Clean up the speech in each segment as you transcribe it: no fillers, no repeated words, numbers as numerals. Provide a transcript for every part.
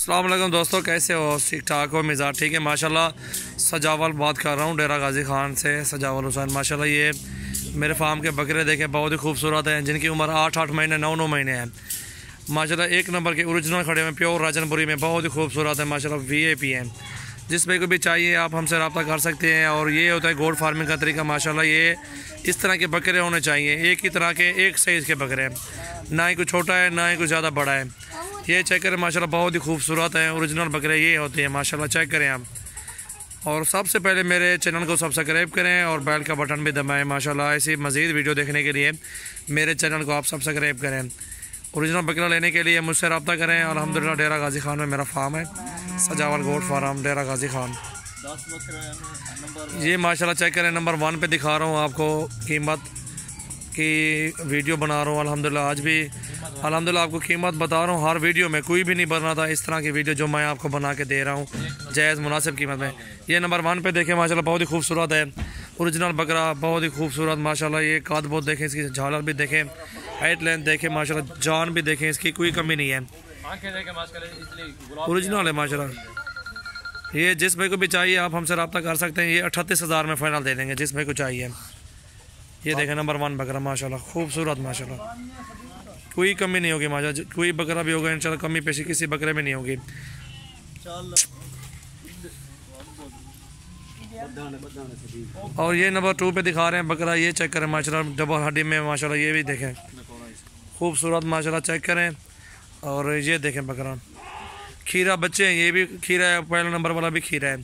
अस्सलाम वालेकुम दोस्तों, कैसे हो? ठीक ठाक हो? मिजाज ठीक है माशाल्लाह। सजावल बात कर रहा हूँ डेरा गाजी खान से, सजावल हुसैन। माशाल्लाह ये मेरे फार्म के बकरे देखें, बहुत ही खूबसूरत हैं, जिनकी उम्र 8-8 महीने 9-9 महीने हैं माशाल्लाह। एक नंबर के ओरिजिनल खड़े हैं, प्योर राजनपुरी में, बहुत ही खूबसूरत है माशाल्लाह। VIP हैं। जिस भाई को भी चाहिए आप हमसे रब्ता कर सकते हैं। और ये होता है गोड फार्मिंग का तरीका माशाल्लाह। ये इस तरह के बकरे होने चाहिए, एक ही तरह के, एक साइज़ के बकरे हैं, ना ही कुछ छोटा है ना ही कुछ ज़्यादा बड़ा है। ये चेक करें माशाल्लाह, बहुत ही खूबसूरत है। ओरिजिनल बकरे ये होते हैं माशाल्लाह, चेक करें आप। और सबसे पहले मेरे चैनल को सब्सक्राइब करें और बेल का बटन भी दबाएं माशाल्लाह। ऐसी मज़ीद वीडियो देखने के लिए मेरे चैनल को आप सब्सक्राइब करें। ओरिजिनल बकरा लेने के लिए मुझसे रब्ता करें। अल्हम्दुलिल्लाह डेरा गाजी खान में मेरा फार्म है, सजावल गोट फार्म डेरा गाजी खान। ये माशाल्लाह चेक करें, नंबर 1 पे दिखा रहा हूँ आपको, कीमत की वीडियो बना रहा हूँ अल्हम्दुलिल्लाह। आज भी अल्हम्दुलिल्लाह आपको कीमत बता रहा हूँ। हर वीडियो में कोई भी नहीं बना था इस तरह की वीडियो जो मैं आपको बना के दे रहा हूँ जायज़ मुनासिब कीमत में। ये नंबर 1 पे देखें माशाल्लाह, बहुत ही खूबसूरत है ओरिजिनल बकरा, बहुत ही खूबसूरत माशाल्लाह। ये काद बहुत देखें, इसकी झालर भी देखें, हाइट लेंथ देखें माशाल्लाह, जान भी देखें, इसकी कोई कमी नहीं है, ओरिजिनल है माशाल्लाह। ये जिस भाई को भी चाहिए आप हमसे रब्ता कर सकते हैं। ये 38,000 में फ़ाइनल दे देंगे जिस भाई को चाहिए। ये देखें नंबर 1 बकरा माशाल्लाह, खूबसूरत माशाल्लाह, कोई कमी नहीं होगी माशाल्लाह। कोई बकरा भी होगा इंशाल्लाह, कमी पेशी किसी बकरे में नहीं होगी। और ये नंबर 2 पे दिखा रहे हैं बकरा, ये चेक करें माशाल्लाह, डबल हड्डी में माशाल्लाह। ये भी देखें खूबसूरत माशाल्लाह, चेक करें। और ये देखें बकरा, खीरा बच्चे हैं, ये भी खीरा है, पहला नंबर वाला भी खीरा है।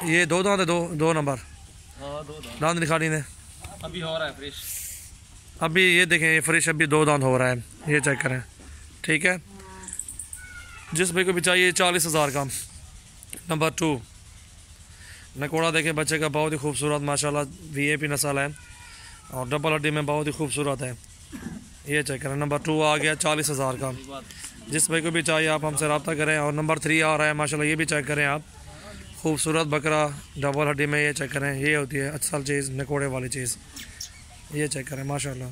ये 2 दांत है, 2 नंबर दांत दिखा दी अभी हो रहा है फ्रेश। अभी ये देखें, ये फ्रेश अभी 2 दांत हो रहा है, ये चेक करें, ठीक है। जिस भाई को भी चाहिए 40,000 का। नंबर 2 नकोड़ा देखें बच्चे का, बहुत ही खूबसूरत माशाल्लाह, VIP नस्ल है और डबल हड्डी में बहुत ही खूबसूरत है। ये चेक करें, नंबर 2 आ गया 40,000 का। जिस भाई को भी चाहिए आप हमसे रब्ता करें। और नंबर 3 आ रहा है माशाल्लाह, ये भी चेक करें आप, खूबसूरत बकरा डबल हड्डी में, ये चेक करें, ये होती है असल चीज़, नकोड़े वाली चीज़, ये चेक करें माशाल्लाह।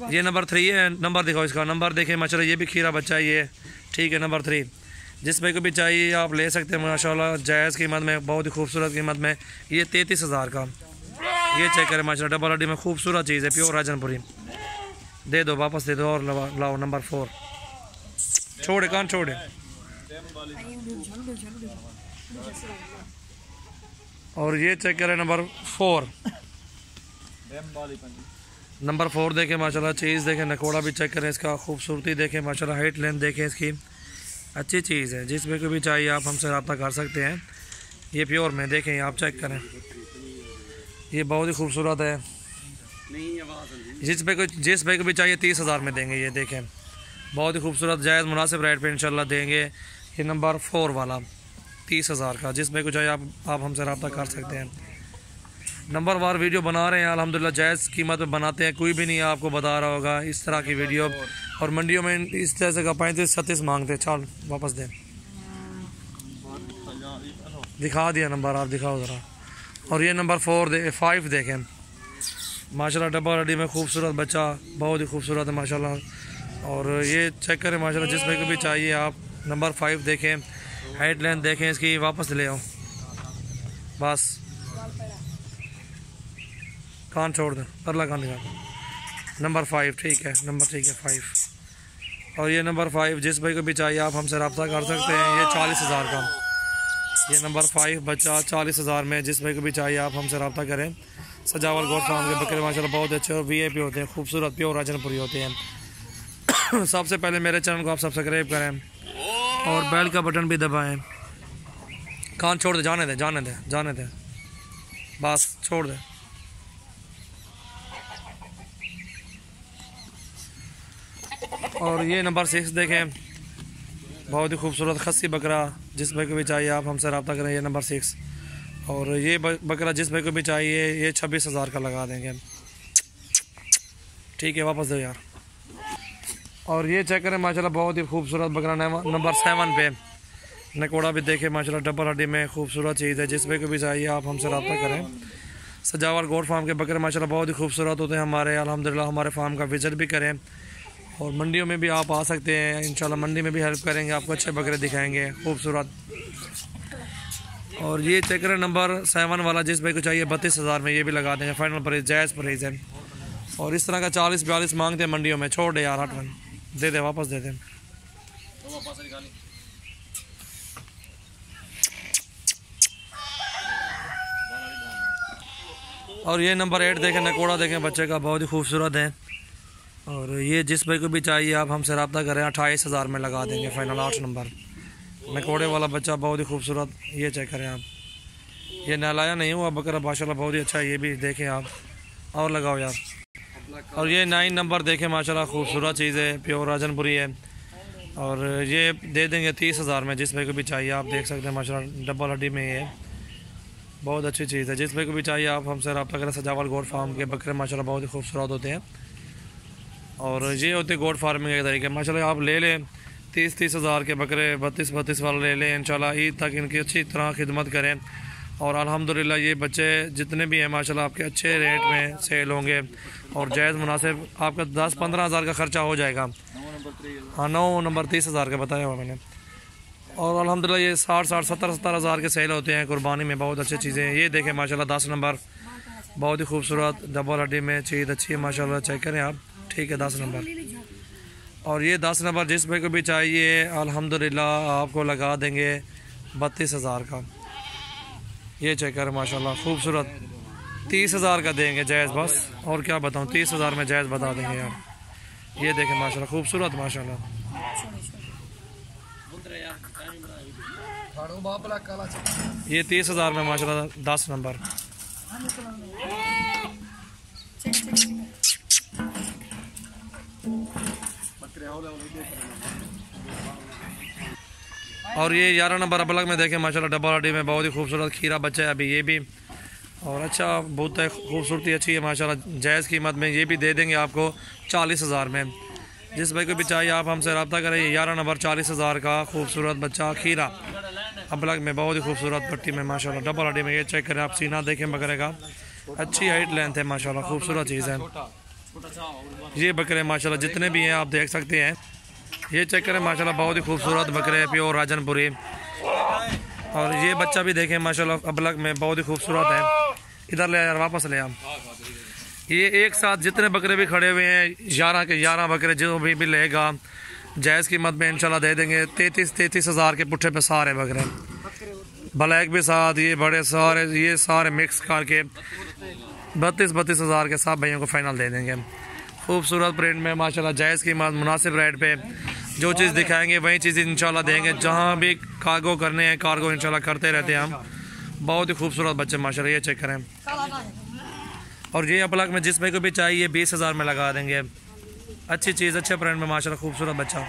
ये नंबर 3 है, नंबर दिखाओ इसका, नंबर देखें माशाल्लाह, ये भी खीरा बच्चा है ये, ठीक है। नंबर 3 जिस भाई को भी चाहिए आप ले सकते हैं माशाल्लाह, जायज़ कीमत में, बहुत ही खूबसूरत कीमत में। ये 33,000 का। ये चेक करें माशाल्लाह, डबल हड्डी में खूबसूरत चीज़ है, प्योर राजनपुरी। दे दो, वापस दे दो और लाओ। नंबर 4 छोड़े, कान छोड़े। और ये चेक करें नंबर 4, नंबर 4 देखें माशाल्लाह, चीज़ देखें, नकोड़ा भी चेक करें, इसका खूबसूरती देखें माशाल्लाह, हाइट लेंथ देखें, इसकी अच्छी चीज़ है। जिस भाई को भी चाहिए आप हमसे रब्ता कर सकते हैं। ये प्योर में देखें, आप चेक करें, ये बहुत ही खूबसूरत है। जिस भाई को भी चाहिए 30,000 में देंगे। ये देखें बहुत ही खूबसूरत, जायज़ मुनासिब रेट पे इंशाल्लाह देंगे। ये नंबर 4 वाला 30,000 का। जिस भाई को चाहिए आप हमसे रब्ता कर सकते हैं। नंबर वार वीडियो बना रहे हैं अल्हम्दुलिल्लाह, जायज़ कीमत में बनाते हैं, कोई भी नहीं आपको बता रहा होगा इस तरह की वीडियो। और मंडियों में इस तरह से का 35-36 मांगते हैं। चल वापस दें, दिखा दिया नंबर, आप दिखाओ ज़रा। और ये नंबर 5 देखें माशाल्लाह, डबल हड्डी में खूबसूरत बच्चा, बहुत ही खूबसूरत है माशाल्लाह। और ये चेक करें माशाल्लाह, जिस भाई को भी चाहिए आप नंबर 5 देखें, हाइट लेंथ देखें इसकी, वापस ले आओ बस, कान छोड़ दो, परला कान दिखा। नंबर 5 ठीक है, नंबर ठीक है 5। और ये नंबर 5 जिस भाई को भी चाहिए आप हमसे रब्ता कर सकते हैं। ये 40,000 का। ये नंबर 5 बच्चा 40,000 में, जिस भाई को भी चाहिए आप हमसे रब्ता करें। सजावल गोट फार्म के बकरे माशाल्लाह बहुत अच्छे और VIP होते हैं, खूबसूरत प्योर राजनपुरी होते हैं। सबसे पहले मेरे चैनल को आप सब्सक्राइब करें और बेल का बटन भी दबाएं। कान छोड़ दे, जाने दे, जाने दे, जाने दे, बस छोड़ दे। और ये नंबर 6 देखें, बहुत ही खूबसूरत खस्सी बकरा, जिस भाई को भी चाहिए आप हमसे रब्ता करें। ये नंबर 6। और ये बकरा जिस भाई को भी चाहिए ये 26,000 का लगा देंगे, ठीक है। वापस दो यार। और ये चेक करें माशाल्लाह, बहुत ही खूबसूरत बकरा नंबर 7 पे, नकोड़ा भी देखें माशाल्लाह, डबल हड्डी में खूबसूरत चीज़ है। जिस भाई को भी चाहिए आप हमसे रब्ता करें। सजावल गोट फार्म के बकरे माशाल्लाह बहुत ही खूबसूरत होते हैं हमारे। अल्हम्दुलिल्लाह हमारे फार्म का विज़िट भी करें और मंडियों में भी आप आ सकते हैं, इंशाल्लाह मंडी में भी हेल्प करेंगे, आपको अच्छे बकरे दिखाएंगे खूबसूरत। और ये चेक करें नंबर 7 वाला, जिस भाई को चाहिए 32,000 में ये भी लगा देंगे, फाइनल प्राइस जायज़ प्राइस है। और इस तरह का 40-42 मांगते हैं मंडियों में, छोड़ दे यार 8 दे दे, वापस दे दें। और ये नंबर 8 देखें, नकोड़ा देखें बच्चे का, बहुत ही खूबसूरत है। और ये जिस भाई को भी चाहिए आप हमसे रब्ता करें, 28,000 में लगा देंगे फाइनल। 8 नंबर नकोड़े वाला बच्चा, बहुत ही खूबसूरत। ये चेक करें आप, ये नलाया नहीं हुआ बकरा माशाल्लाह, बहुत ही अच्छा है। ये भी देखें आप, और लगाओ यार। और ये 9 नंबर देखें माशाल्लाह, खूबसूरत चीज़ है, प्योर राजनपुरी है। और ये दे देंगे 30,000 में, जिस भाई को भी चाहिए आप देख सकते हैं माशाल्लाह, डबल हड्डी में ये बहुत अच्छी चीज़ है। जिस भाई को भी चाहिए आप हमसे रब्ता करें। सजावल गोट फार्म के बकरे माशाल्लाह बहुत ही खूबसूरत होते हैं। और ये होते गोट फार्मिंग के तरीके माशाल्लाह, आप ले लें 30,000 के बकरे, 32 वाले ले लें। इंशाल्लाह ईद तक इनकी अच्छी तरह खिदमत करें। और अल्हम्दुलिल्लाह ये बच्चे जितने भी हैं माशाल्लाह आपके अच्छे रेट में सेल होंगे और जायज़ मुनासिब। आपका 10-15 हज़ार का ख़र्चा हो जाएगा। हाँ 9 नंबर 30,000 का बताया हुआ मैंने। और अल्हम्दुलिल्लाह ये 60-60, 70-70 हज़ार के सेल होते हैं कुर्बानी में, बहुत अच्छी चीज़ें हैं। ये देखें माशाल्लाह 10 नंबर, बहुत ही खूबसूरत डबल हड्डी में चीज़ अच्छी है माशाल्लाह, चेक करें आप। ठीक है 10 नंबर। और ये 10 नंबर जिस भाई को भी चाहिए अल्हम्दुलिल्लाह आपको लगा देंगे 32,000 का। ये चेक करें माशाल्लाह खूबसूरत, 30,000 का देंगे जायज़, बस और क्या बताऊँ, 30,000 में जायज़ बता देंगे यार। ये देखें माशाल्लाह खूबसूरत माशाल्लाह। ये 30,000 में माशाल्लाह 10 नंबर। और ये 11 नंबर अबलग में देखें माशाल्लाह, डबल हड्डी में बहुत ही खूबसूरत खीरा बच्चा है अभी ये भी। और अच्छा बहुत है, खूबसूरती अच्छी है माशाल्लाह। जायज़ कीमत में ये भी दे देंगे आपको 40,000 में। जिस भाई को भी चाहिए आप हमसे रब्ता करें। 11 नंबर 40,000 का खूबसूरत बच्चा खीरा अबलग में, बहुत ही खूबसूरत पट्टी में माशाल्लाह, डबल हड्डी में। ये चेक करें आप, सीना देखें बकरे का, अच्छी हाइट लेंथ है माशाल्लाह, खूबसूरत चीज़ है। ये बकरे माशाल्लाह जितने भी हैं आप देख सकते हैं। ये चेक करें माशाल्लाह, बहुत ही खूबसूरत बकरे, प्योर राजनपुरी। और ये बच्चा भी देखें माशाल्लाह अबलग में, बहुत ही खूबसूरत है। इधर ले यार, वापस ले आप। ये एक साथ जितने बकरे भी खड़े हुए हैं 11 के 11 बकरे, जो भी लेगा जायज़ कीमत में इंशाल्लाह दे देंगे। 33 हज़ार के पुट्ठे पे सारे बकरे, ब्लैक भी साथ, ये बड़े सारे, ये सारे मिक्स करके 32 हज़ार के सब भाइयों को फाइनल दे देंगे। खूबसूरत प्रिंट में माशाल्लाह, जायज़ कीमत, मुनासिब रेट पे। जो चीज़ दिखाएंगे वही चीज़ इंशाल्लाह देंगे। जहाँ भी कार्गो करने हैं कार्गो इंशाल्लाह करते रहते हैं हम। बहुत ही खूबसूरत बच्चे माशाल्लाह, ये चेक करें। और ये अबलग में जिस भाई को भी चाहिए 20,000 में लगा देंगे। अच्छी चीज़, अच्छे प्रिंट में माशाल्लाह, खूबसूरत बच्चा।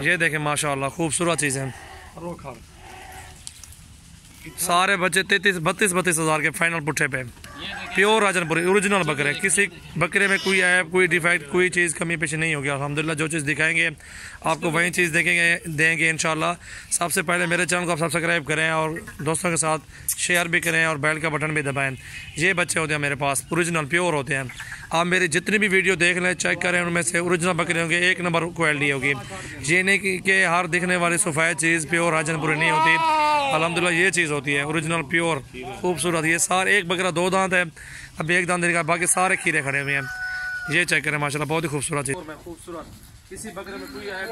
ये देखें माशाल्लाह खूबसूरत चीज़ है। सारे बच्चे 32 हज़ार के फाइनल पुट्ठे पे, प्योर राजनपुरी ओरिजिनल बकरे। किसी बकरे में कोई ऐप, कोई डिफेक्ट, कोई चीज़ कमी पेशी नहीं होगी अल्हम्दुलिल्लाह। जो चीज़ दिखाएंगे आपको वही चीज़ देंगे इंशाल्लाह। सबसे पहले मेरे चैनल को आप सब्सक्राइब करें और दोस्तों के साथ शेयर भी करें और बेल का बटन भी दबाएं। ये बच्चे होते हैं मेरे पास, ओरिजिनल प्योर होते हैं। आप मेरी जितनी भी वीडियो देख लें, चेक करें, उनमें से ओरिजिनल बकरे होंगे, 1 नंबर क्वालिटी होगी। ये नहीं कि हर दिखने वाली सफ़ेद चीज़ प्योर राजनपुरी नहीं होती। अल्हम्दुलिल्लाह ये चीज़ होती है ओरिजिनल प्योर खूबसूरत। ये सारे, एक बकरा 2 दांत है, अब 1 दांत दिखा, बाकी सारे खीरे खड़े हुए हैं। ये चेक करें माशाल्लाह, बहुत ही खूबसूरत चीज़। खूबसूरत, किसी बकरे में कोई ऐप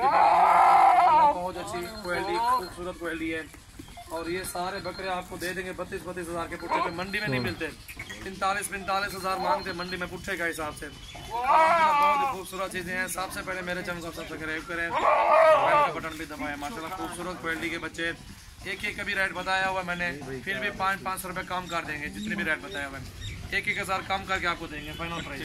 बहुत अच्छी क्वालिटी, खूबसूरत क्वालिटी है। और ये सारे बकरे आपको दे देंगे 32 हज़ार के पुट्ठे पे। मंडी में नहीं मिलते, 45 हज़ार मांगते मंडी में पुट्ठे का हिसाब से। बहुत ही खूबसूरत चीज़ें हैं। सबसे पहले मेरे चैनल को सब्सक्राइब करें, बेल का बटन भी दबाएं। माशाल्लाह खूबसूरत क्वालिटी के बच्चे। एक का भी रेट बताया हुआ मैंने, फिर भी 500 रुपये कम कर देंगे। जितने भी रेट बताया हुआ है 1 हज़ार कम करके आपको देंगे फाइनल प्राइस।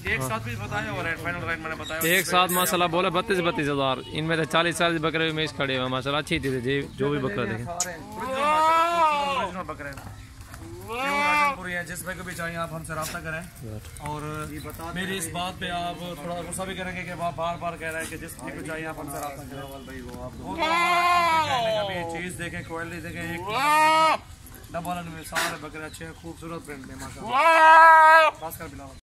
एक साथ भी बताया हुआ रेट, फाइनल रेट मैंने बताया एक साथ माशाल्लाह बोला 32 हज़ार। इनमें से 40 बकरे में खड़े हुए माशाल्लाह, अच्छी थी जी। जो भी बकरा देखें बकरे राजनपुरी है। जिस भाई को भी चाहिए आप हमसे रब्ता करें। और मेरी इस बात पे आप थोड़ा गुस्सा भी करेंगे कि आप बार बार कह रहे हैं कि जिस भाई को चाहिए आप हमसे रब्ता करें। चीज़ देखें, क्वालिटी देखें, डबल में सारे बकरे अच्छे हैं, खूबसूरत प्रिंट में माशाल्लाह। बस कर बिलावल।